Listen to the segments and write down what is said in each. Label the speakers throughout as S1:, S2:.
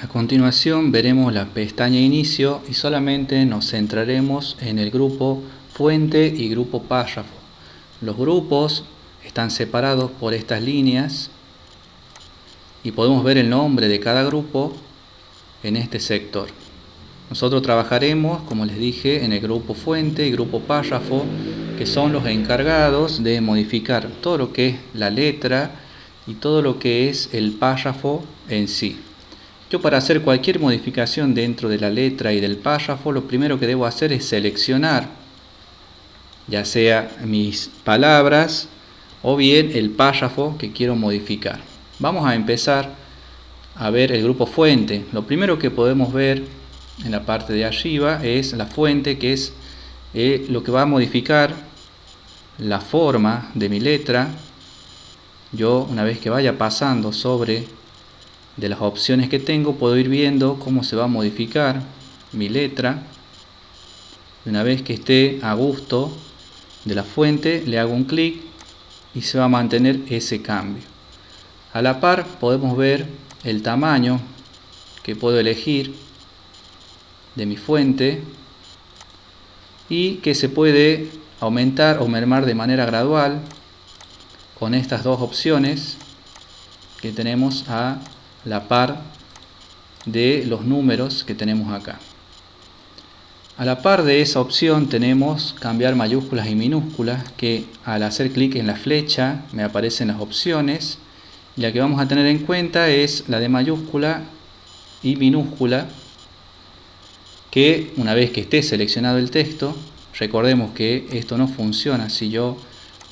S1: A continuación veremos la pestaña Inicio y solamente nos centraremos en el grupo Fuente y grupo Párrafo. Los grupos están separados por estas líneas y podemos ver el nombre de cada grupo en este sector. Nosotros trabajaremos, como les dije, en el grupo Fuente y grupo Párrafo, que son los encargados de modificar todo lo que es la letra y todo lo que es el párrafo en sí. Yo, para hacer cualquier modificación dentro de la letra y del párrafo, lo primero que debo hacer es seleccionar ya sea mis palabras o bien el párrafo que quiero modificar. Vamos a empezar a ver el grupo fuente. Lo primero que podemos ver en la parte de arriba es la fuente, que es lo que va a modificar la forma de mi letra. Yo, una vez que vaya pasando sobre de las opciones que tengo, puedo ir viendo cómo se va a modificar mi letra. Una vez que esté a gusto de la fuente, le hago un clic y se va a mantener ese cambio. A la par podemos ver el tamaño que puedo elegir de mi fuente y que se puede aumentar o mermar de manera gradual con estas dos opciones que tenemos a la par de los números que tenemos acá. A la par de esa opción tenemos cambiar mayúsculas y minúsculas, que al hacer clic en la flecha me aparecen las opciones. La que vamos a tener en cuenta es la de mayúscula y minúscula, que una vez que esté seleccionado el texto, recordemos que esto no funciona si yo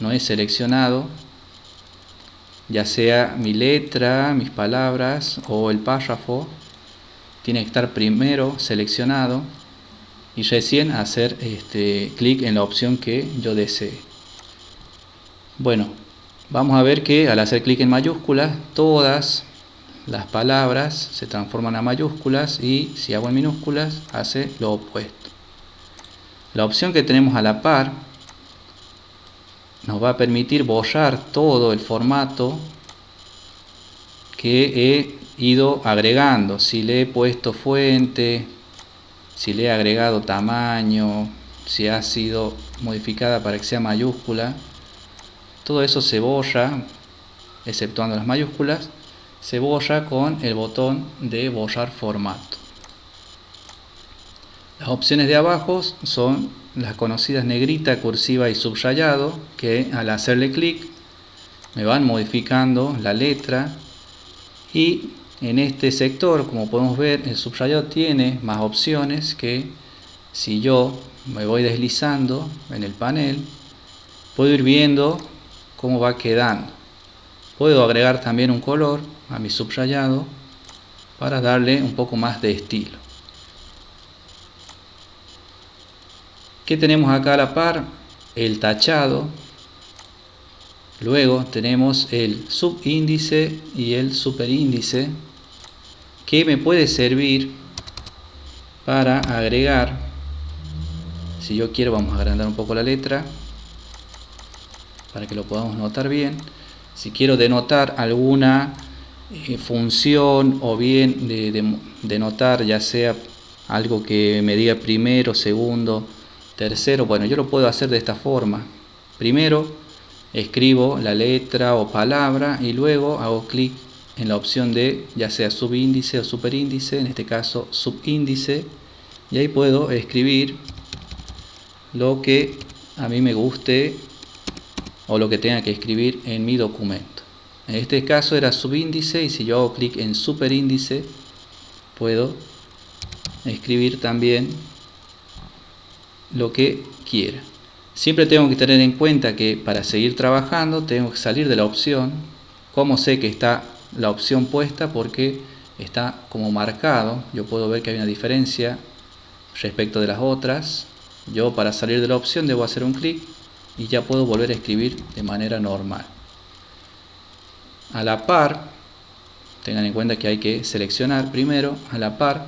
S1: no he seleccionado ya sea mi letra, mis palabras o el párrafo. Tiene que estar primero seleccionado y recién hacer clic en la opción que yo desee. Bueno, vamos a ver que al hacer clic en mayúsculas, todas las palabras se transforman a mayúsculas, y si hago en minúsculas, hace lo opuesto. La opción que tenemos a la par nos va a permitir borrar todo el formato que he ido agregando. Si le he puesto fuente, si le he agregado tamaño, si ha sido modificada para que sea mayúscula, todo eso se borra, exceptuando las mayúsculas, se borra con el botón de borrar formato. Las opciones de abajo son las conocidas negrita, cursiva y subrayado, que al hacerle clic me van modificando la letra. Y en este sector, como podemos ver, el subrayado tiene más opciones, que si yo me voy deslizando en el panel, puedo ir viendo cómo va quedando. Puedo agregar también un color a mi subrayado para darle un poco más de estilo. ¿Qué tenemos acá a la par? El tachado. Luego tenemos el subíndice y el superíndice, que me puede servir para agregar, si yo quiero, vamos a agrandar un poco la letra para que lo podamos notar bien. Si quiero denotar alguna función, o bien denotar ya sea algo que me diga primero, segundo, tercero, bueno, yo lo puedo hacer de esta forma. Primero escribo la letra o palabra y luego hago clic en la opción de ya sea subíndice o superíndice, en este caso subíndice, y ahí puedo escribir lo que a mí me guste o lo que tenga que escribir en mi documento. En este caso era subíndice, y si yo hago clic en superíndice puedo escribir también lo que quiera. Siempre tengo que tener en cuenta que para seguir trabajando tengo que salir de la opción. ¿Cómo sé que está la opción puesta? Porque está como marcado. Yo puedo ver que hay una diferencia respecto de las otras. Yo, para salir de la opción, debo hacer un clic y ya puedo volver a escribir de manera normal. A la par, tengan en cuenta que hay que seleccionar primero. A la par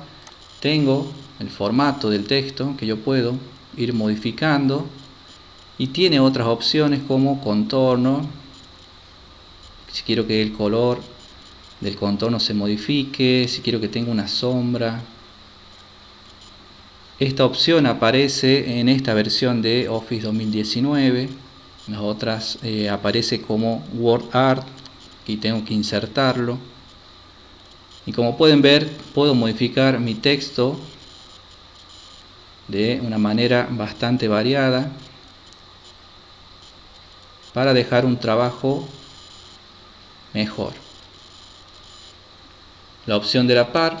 S1: tengo el formato del texto que yo puedo ir modificando, y tiene otras opciones como contorno, si quiero que el color del contorno se modifique, si quiero que tenga una sombra. Esta opción aparece en esta versión de Office 2019. Las otras aparece como WordArt y tengo que insertarlo. Y como pueden ver, puedo modificar mi texto de una manera bastante variada para dejar un trabajo mejor. La opción de la par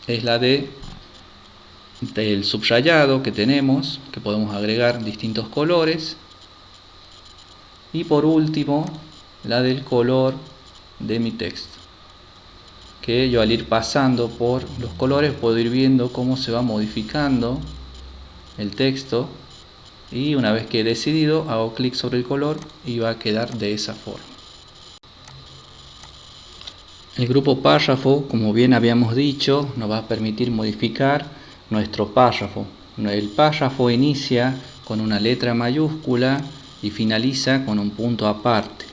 S1: es la del subrayado que tenemos, que podemos agregar distintos colores. Y por último, la del color de mi texto, que yo al ir pasando por los colores puedo ir viendo cómo se va modificando el texto, y una vez que he decidido hago clic sobre el color y va a quedar de esa forma. El grupo párrafo, como bien habíamos dicho, nos va a permitir modificar nuestro párrafo. El párrafo inicia con una letra mayúscula y finaliza con un punto aparte.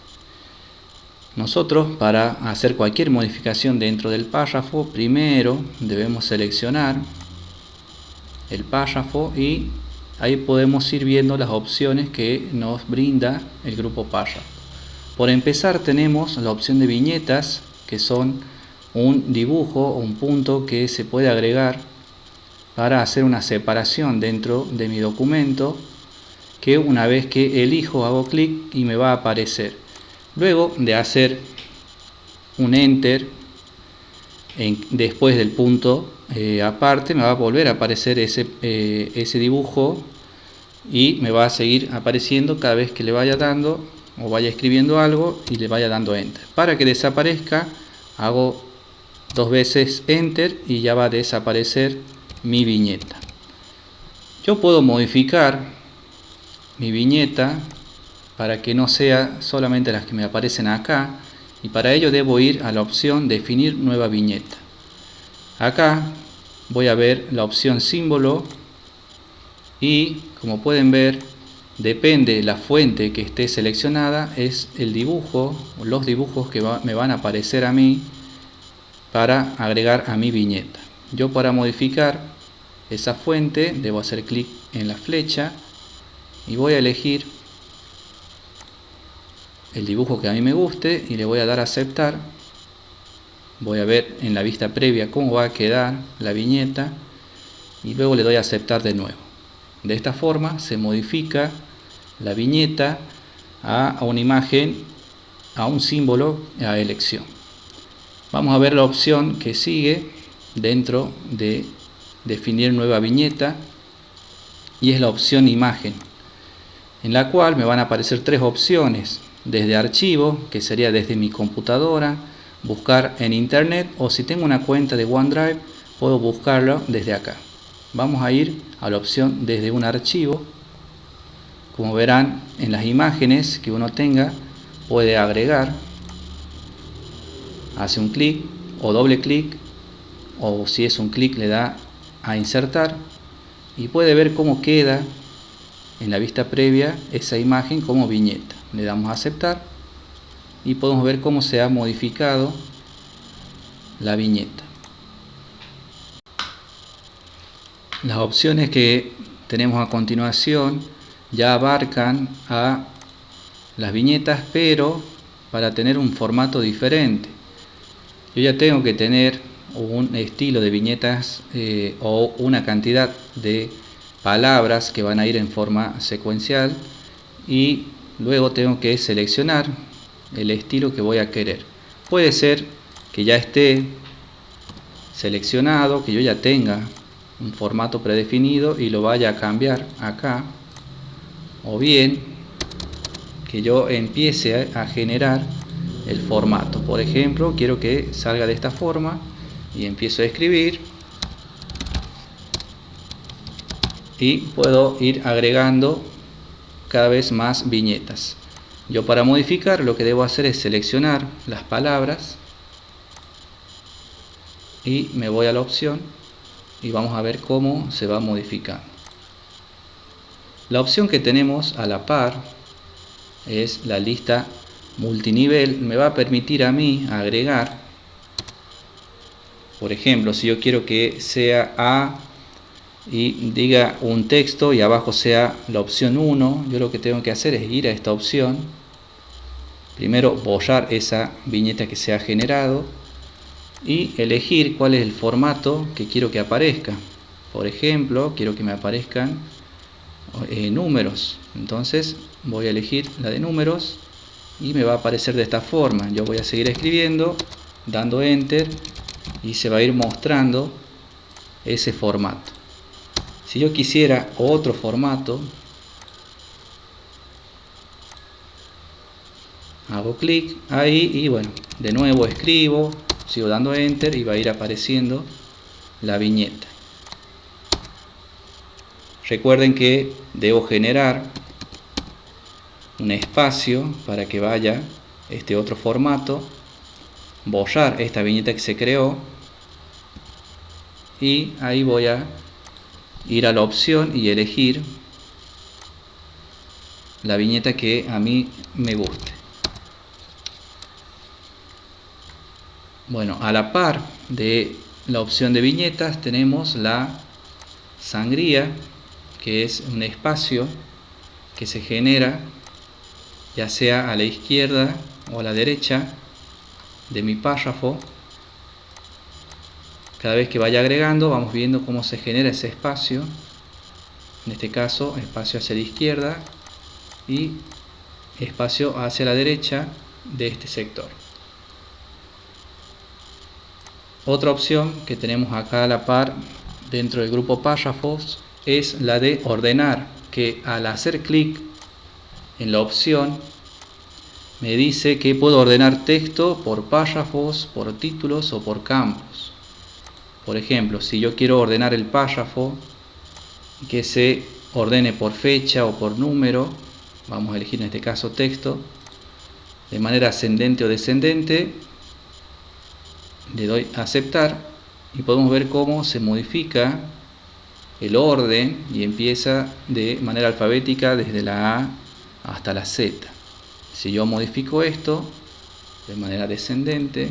S1: Nosotros, para hacer cualquier modificación dentro del párrafo, primero debemos seleccionar el párrafo y ahí podemos ir viendo las opciones que nos brinda el grupo párrafo. Por empezar, tenemos la opción de viñetas, que son un dibujo o un punto que se puede agregar para hacer una separación dentro de mi documento, que una vez que elijo hago clic y me va a aparecer. Luego de hacer un enter después del punto aparte, me va a volver a aparecer ese dibujo y me va a seguir apareciendo cada vez que le vaya dando o vaya escribiendo algo y le vaya dando enter. Para que desaparezca, hago 2 veces enter y ya va a desaparecer mi viñeta. Yo puedo modificar mi viñeta para que no sea solamente las que me aparecen acá, y para ello debo ir a la opción definir nueva viñeta. Acá voy a ver la opción símbolo y, como pueden ver, depende la fuente que esté seleccionada, es el dibujo o los dibujos que me van a aparecer a mí para agregar a mi viñeta. Yo, para modificar esa fuente, debo hacer clic en la flecha y voy a elegir el dibujo que a mí me guste y le voy a dar a aceptar. Voy a ver en la vista previa cómo va a quedar la viñeta y luego le doy a aceptar de nuevo. De esta forma se modifica la viñeta a una imagen, a un símbolo a elección. Vamos a ver la opción que sigue dentro de definir nueva viñeta, y es la opción imagen, en la cual me van a aparecer 3 opciones: desde archivo, que sería desde mi computadora, buscar en internet, o si tengo una cuenta de OneDrive puedo buscarlo desde acá. Vamos a ir a la opción desde un archivo. Como verán, en las imágenes que uno tenga puede agregar, hace un clic o doble clic, o si es un clic le da a insertar y puede ver cómo queda en la vista previa esa imagen como viñeta. Le damos a aceptar y podemos ver cómo se ha modificado la viñeta. Las opciones que tenemos a continuación ya abarcan a las viñetas, pero para tener un formato diferente. Yo ya tengo que tener un estilo de viñetas o una cantidad de palabras que van a ir en forma secuencial, y luego tengo que seleccionar el estilo que voy a querer. Puede ser que ya esté seleccionado, que yo ya tenga un formato predefinido y lo vaya a cambiar acá, o bien que yo empiece a generar el formato. Por ejemplo, quiero que salga de esta forma y empiezo a escribir y puedo ir agregando cada vez más viñetas. Yo, para modificar, lo que debo hacer es seleccionar las palabras y me voy a la opción y vamos a ver cómo se va modificando. La opción que tenemos a la par es la lista multinivel me va a permitir a mí agregar, por ejemplo, si yo quiero que sea A y diga un texto y abajo sea la opción 1, yo lo que tengo que hacer es ir a esta opción, primero borrar esa viñeta que se ha generado y elegir cuál es el formato que quiero que aparezca. Por ejemplo, quiero que me aparezcan números, entonces voy a elegir la de números y me va a aparecer de esta forma. Yo voy a seguir escribiendo, dando enter, y se va a ir mostrando ese formato. Si yo quisiera otro formato, hago clic ahí y bueno, de nuevo escribo, sigo dando enter y va a ir apareciendo la viñeta. Recuerden que debo generar un espacio para que vaya este otro formato, borrar esta viñeta que se creó y ahí voy a ir a la opción y elegir la viñeta que a mí me guste. Bueno, a la par de la opción de viñetas tenemos la sangría, que es un espacio que se genera ya sea a la izquierda o a la derecha de mi párrafo. Cada vez que vaya agregando vamos viendo cómo se genera ese espacio, en este caso espacio hacia la izquierda y espacio hacia la derecha de este sector. Otra opción que tenemos acá a la par dentro del grupo párrafos es la de ordenar, que al hacer clic en la opción me dice que puedo ordenar texto por párrafos, por títulos o por campos. Por ejemplo, si yo quiero ordenar el párrafo y que se ordene por fecha o por número, vamos a elegir en este caso texto, de manera ascendente o descendente, le doy a aceptar y podemos ver cómo se modifica el orden y empieza de manera alfabética desde la A hasta la Z. Si yo modifico esto de manera descendente,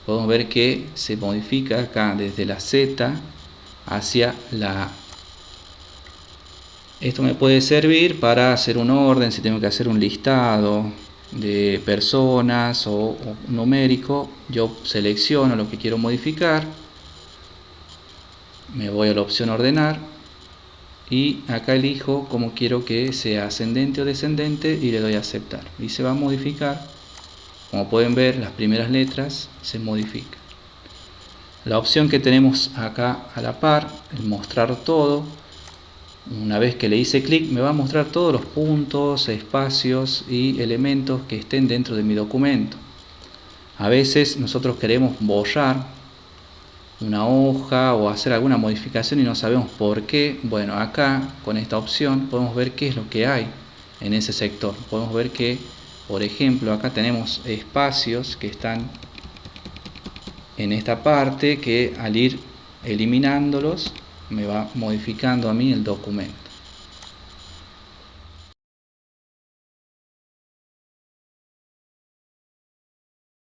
S1: podemos ver que se modifica acá desde la Z hacia la A. Esto me puede servir para hacer un orden, si tengo que hacer un listado de personas o numérico. Yo selecciono lo que quiero modificar, me voy a la opción ordenar y acá elijo cómo quiero que sea ascendente o descendente y le doy a aceptar y se va a modificar. Como pueden ver, las primeras letras se modifican. La opción que tenemos acá a la par, el mostrar todo, una vez que le hice clic me va a mostrar todos los puntos, espacios y elementos que estén dentro de mi documento. A veces nosotros queremos borrar una hoja o hacer alguna modificación y no sabemos por qué. Bueno, acá con esta opción podemos ver qué es lo que hay en ese sector. Podemos ver que, por ejemplo, acá tenemos espacios que están en esta parte que al ir eliminándolos me va modificando a mí el documento.